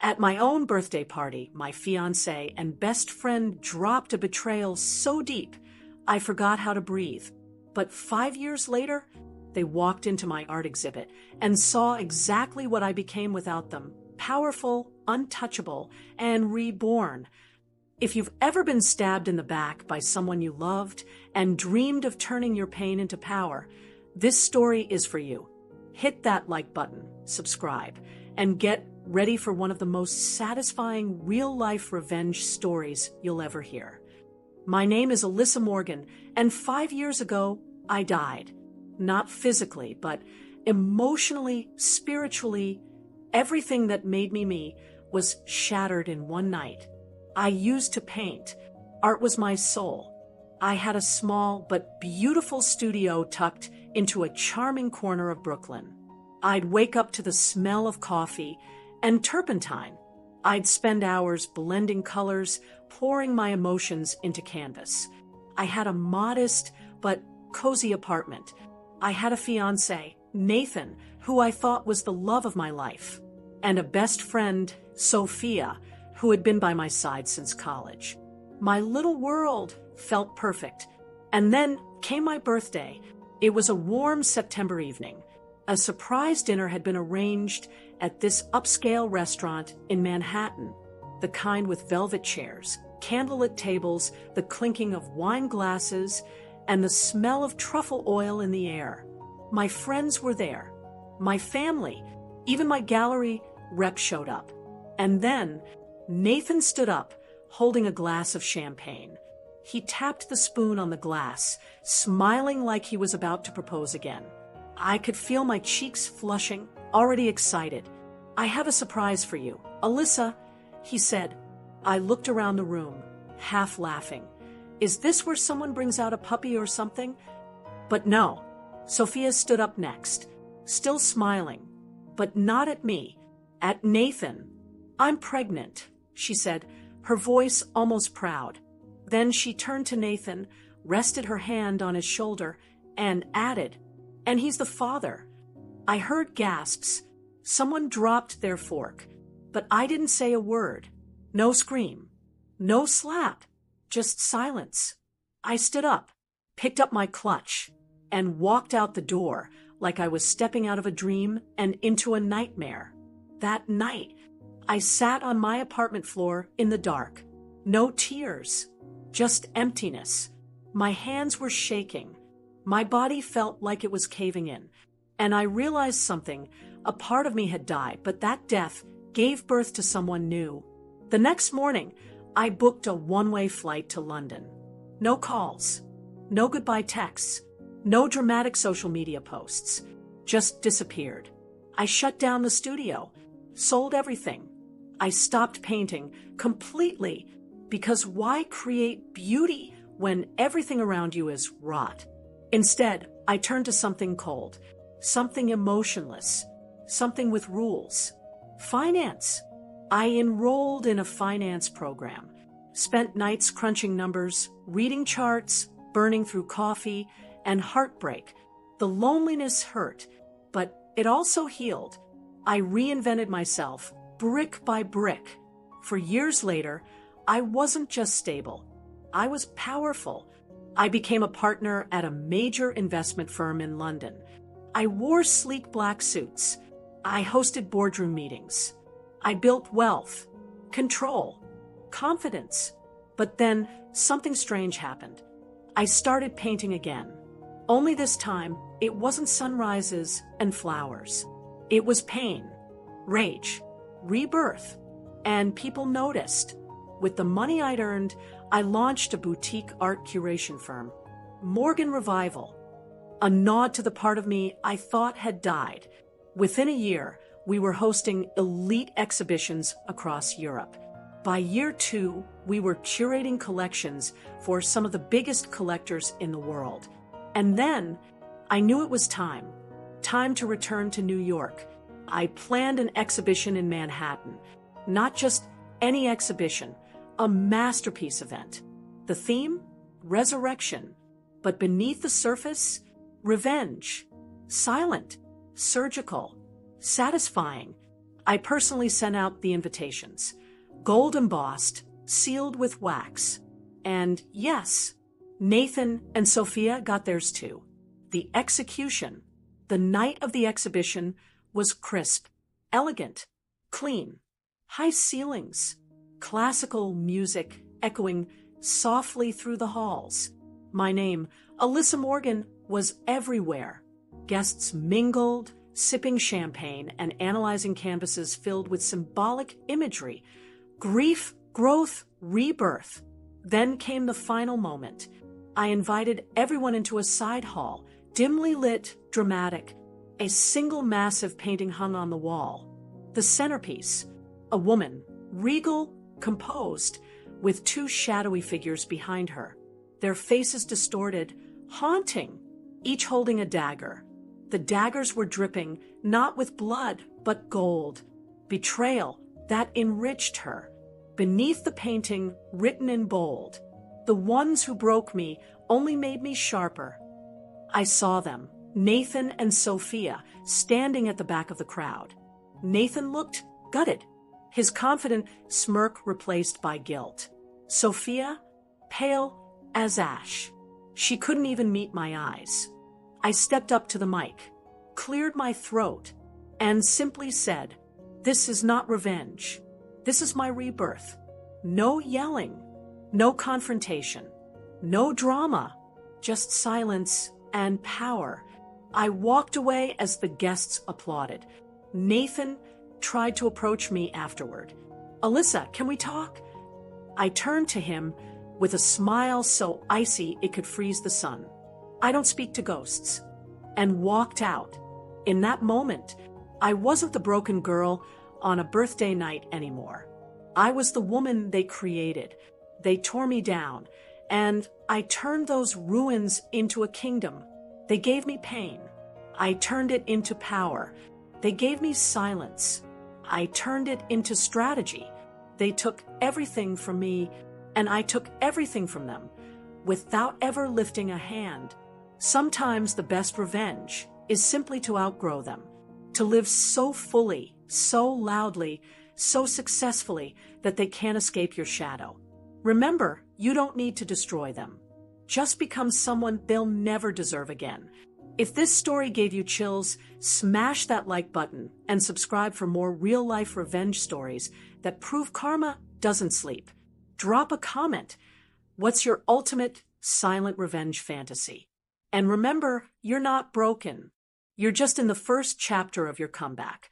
At my own birthday party, my fiancé and best friend dropped a betrayal so deep, I forgot how to breathe. But 5 years later, they walked into my art exhibit and saw exactly what I became without them: powerful, untouchable, and reborn. If you've ever been stabbed in the back by someone you loved and dreamed of turning your pain into power, this story is for you. Hit that like button, subscribe, and get ready for one of the most satisfying real-life revenge stories you'll ever hear. My name is Alyssa Morgan, and 5 years ago, I died. Not physically, but emotionally, spiritually. Everything that made me me was shattered in one night. I used to paint. Art was my soul. I had a small but beautiful studio tucked into a charming corner of Brooklyn. I'd wake up to the smell of coffee and turpentine. I'd spend hours blending colors, pouring my emotions into canvas. I had a modest but cozy apartment. I had a fiancé, Nathan, who I thought was the love of my life, and a best friend, Sophia, who had been by my side since college. My little world felt perfect. And then came my birthday. It was a warm September evening. A surprise dinner had been arranged at this upscale restaurant in Manhattan, the kind with velvet chairs, candlelit tables, the clinking of wine glasses, and the smell of truffle oil in the air. My friends were there, my family, even my gallery rep showed up. And then Nathan stood up, holding a glass of champagne. He tapped the spoon on the glass, smiling like he was about to propose again. I could feel my cheeks flushing, already excited. "I have a surprise for you, Alyssa," he said. I looked around the room, half laughing. Is this where someone brings out a puppy or something? But no. Sophia stood up next, still smiling, but not at me, at Nathan. "I'm pregnant," she said, her voice almost proud. Then she turned to Nathan, rested her hand on his shoulder, and added, "And he's the father." I heard gasps. Someone dropped their fork, but I didn't say a word. No scream, no slap, just silence. I stood up, picked up my clutch, and walked out the door like I was stepping out of a dream and into a nightmare. That night, I sat on my apartment floor in the dark. No tears, just emptiness. My hands were shaking. My body felt like it was caving in. And I realized something. A part of me had died, but that death gave birth to someone new. The next morning, I booked a one-way flight to London. No calls, no goodbye texts, no dramatic social media posts. Just disappeared. I shut down the studio, sold everything. I stopped painting completely, because why create beauty when everything around you is rot? Instead, I turned to something cold, something emotionless, something with rules. Finance. I enrolled in a finance program, spent nights crunching numbers, reading charts, burning through coffee, and heartbreak. The loneliness hurt, but it also healed. I reinvented myself, brick by brick. For years later, I wasn't just stable. I was powerful. I became a partner at a major investment firm in London. I wore sleek black suits. I hosted boardroom meetings. I built wealth, control, confidence. But then something strange happened. I started painting again. Only this time, it wasn't sunrises and flowers. It was pain, rage, rebirth, and people noticed. With the money I'd earned, I launched a boutique art curation firm, Morgan Revival, a nod to the part of me I thought had died. Within a year, we were hosting elite exhibitions across Europe. By year 2, we were curating collections for some of the biggest collectors in the world. And then, I knew it was time to return to New York. I planned an exhibition in Manhattan, not just any exhibition, a masterpiece event. The theme? Resurrection. But beneath the surface, revenge. Silent, surgical, satisfying. I personally sent out the invitations, gold embossed, sealed with wax. And yes, Nathan and Sophia got theirs too. The execution, the night of the exhibition, was crisp, elegant, clean, high ceilings, classical music echoing softly through the halls. My name, Alyssa Morgan, was everywhere. Guests mingled, sipping champagne and analyzing canvases filled with symbolic imagery. Grief, growth, rebirth. Then came the final moment. I invited everyone into a side hall, dimly lit, dramatic. A single massive painting hung on the wall. The centerpiece, a woman, regal, composed, with two shadowy figures behind her, their faces distorted, haunting, each holding a dagger. The daggers were dripping, not with blood, but gold. Betrayal, that enriched her. Beneath the painting, written in bold, "The ones who broke me only made me sharper." I saw them, Nathan and Sophia, standing at the back of the crowd. Nathan looked gutted, his confident smirk replaced by guilt. Sophia, pale as ash. She couldn't even meet my eyes. I stepped up to the mic, cleared my throat, and simply said, "This is not revenge. This is my rebirth." No yelling, no confrontation, no drama, just silence and power. I walked away as the guests applauded. Nathan tried to approach me afterward. "Alyssa, can we talk?" I turned to him with a smile so icy it could freeze the sun. "I don't speak to ghosts," and walked out. In that moment, I wasn't the broken girl on a birthday night anymore. I was the woman they created. They tore me down, and I turned those ruins into a kingdom. They gave me pain. I turned it into power. They gave me silence. I turned it into strategy. They took everything from me, and I took everything from them, without ever lifting a hand. Sometimes the best revenge is simply to outgrow them, to live so fully, so loudly, so successfully that they can't escape your shadow. Remember, you don't need to destroy them. Just become someone they'll never deserve again. If this story gave you chills, smash that like button and subscribe for more real-life revenge stories that prove karma doesn't sleep. Drop a comment. What's your ultimate silent revenge fantasy? And remember, you're not broken. You're just in the first chapter of your comeback.